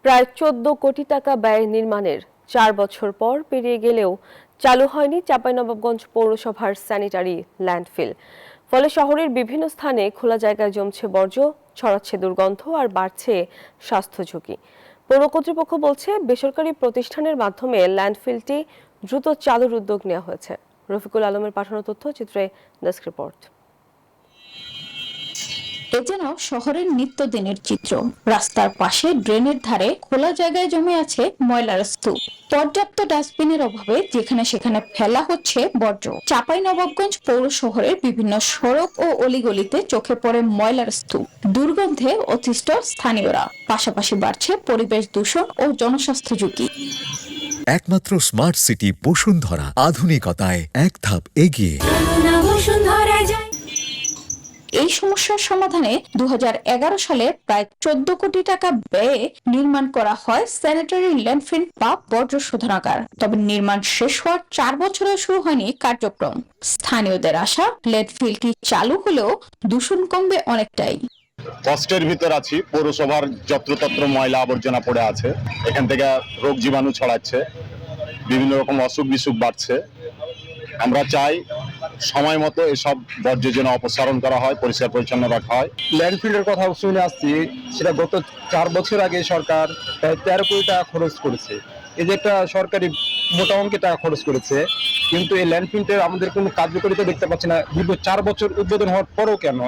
প্রায় ১৪ কোটি টাকা ব্যয়ে নির্মাণের ৪ বছর পর পেরিয়ে গেলেও চালু হয়নি চাঁপাইনবাবগঞ্জ পৌরসভার স্যানিটারি ল্যান্ডফিল। ফলে শহরের বিভিন্ন স্থানে খোলা জায়গায় জমছে বর্জ্য, ছড়াচ্ছে দুর্গন্ধ আর বাড়ছে স্বাস্থ্য ঝুঁকি। পৌর কর্তৃপক্ষ বলছে, বেসরকারি প্রতিষ্ঠানের মাধ্যমে ল্যান্ডফিলটি দ্রুত চালুর উদ্যোগ নেওয়া হয়েছে। রফিকুল আলমের পাঠানো তথ্যচিত্রে ডেস্ক রিপোর্ট। এ যেন শহরের নিত্যদিনের চিত্র। রাস্তার পাশে ড্রেনের ধারে খোলা জায়গায় জমে আছে ময়লার স্তূপ। পর্যাপ্ত ডাস্টবিনের অভাবে যেখানে সেখানে ফেলা হচ্ছে বর্জ্য। চাঁপাইনবাবগঞ্জ পৌর শহরের বিভিন্ন সড়ক ও অলিগলিতে চোখে পড়ে ময়লার স্তূপ। দুর্গন্ধে অতিষ্ঠ স্থানীয়রা। পাশাপাশি বাড়ছে পরিবেশ দূষণ ও জনস্বাস্থ্য ঝুঁকি। একমাত্র স্মার্ট সিটি বসুন্ধরা, আধুনিকতায় এক ধাপ এগিয়ে। এই সমস্যার সমাধানে ২০১১ সালে প্রায় ১৪ কোটি টাকা ব্যয়ে নির্মাণ করা হয় স্যানিটারি ল্যান্ডফিল বা বর্জ্য শোধনাগার। তবে নির্মাণ শেষ হওয়ার ৪ বছরেও শুরু হয়নি কার্যক্রম। স্থানীয়দের আশা, ল্যান্ডফিলটি চালু হলেও দূষণ কমবে অনেকটাই। কষ্টের ভিতর আছি। পৌরসভার যত্রতত্র ময়লা আবর্জনা পড়ে আছে, এখান থেকে রোগ জীবাণু ছড়াচ্ছে, বিভিন্ন রকম অসুখ বিসুখ বাড়ছে। আমরা চাই সময় মতো এসব বর্জ্য যেন অপসারণ করা হয়, পরিষ্কার পরিচ্ছন্ন রাখা হয়। ল্যান্ডফিলের কথা শুনে আসছি, সেটা গত ৪ বছর আগে সরকার প্রায় ১৩ কোটি টাকা খরচ করেছে। এই যে একটা সরকারি মোটা অঙ্কের টাকা খরচ করেছে, কিন্তু এই ল্যান্ডফিলটার আমাদের কোনো কার্যকারিতা দেখতে পাচ্ছি না। দীর্ঘ ৪ বছর উদ্বোধন হওয়ার পরও কেন?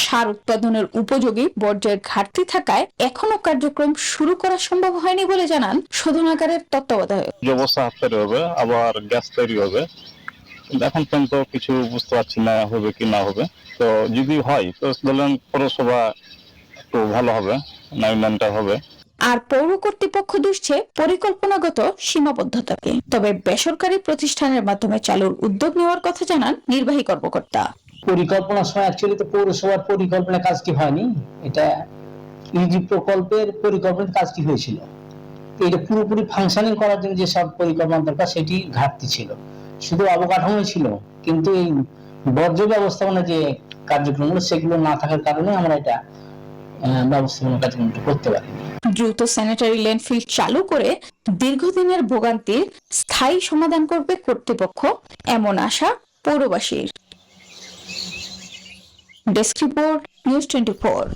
সার উৎপাদনের উপযোগী বর্জ্যের ঘাটতি থাকায় এখনো কার্যক্রম শুরু করা সম্ভব হয়নি বলে জানান শোধনাগারের তত্ত্বাবধায়ক। ব্যবস্থা তৈরি হবে, আবার গ্যাস তৈরি হবে। এখন পর্যন্ত কিছু বুঝতে পারছি না হবে কি না হবে। তো যদি হয় তো বললেন পৌরসভা একটু ভালো হবে, উন্নয়নটা হবে। আর পৌর কর্তৃপক্ষ দুষছে পরিকল্পনাগত সীমাবদ্ধতাকে। তবে বেসরকারি প্রতিষ্ঠানের মাধ্যমে চালুর উদ্যোগ নেওয়ার কথা জানান নির্বাহী কর্মকর্তা। পরিকল্পনার সময় অ্যাকচুয়ালি তো পৌরসভার পরিকল্পনা কাজটি হয়নি, এটা ইউজি প্রকল্পের পরিকল্পনার কাজটি হয়েছিল। এটা পুরোপুরি ফাংশনিং করার জন্য যে সব পরিকল্পনা দরকার সেটি ঘাটতি ছিল, শুধু অবকাঠামো ছিল, কিন্তু এই বর্জ্য ব্যবস্থাপনা যে কার্যক্রমগুলো সেগুলো না থাকার কারণে আমরা এটা ব্যবস্থাপনা কার্যক্রমটা করতে পারিনি। দ্রুত স্যানিটারি ল্যান্ডফিল চালু করে দীর্ঘদিনের ভোগান্তির স্থায়ী সমাধান করবে কর্তৃপক্ষ, এমন আশা পৌরবাসীর। Desk report, news 24।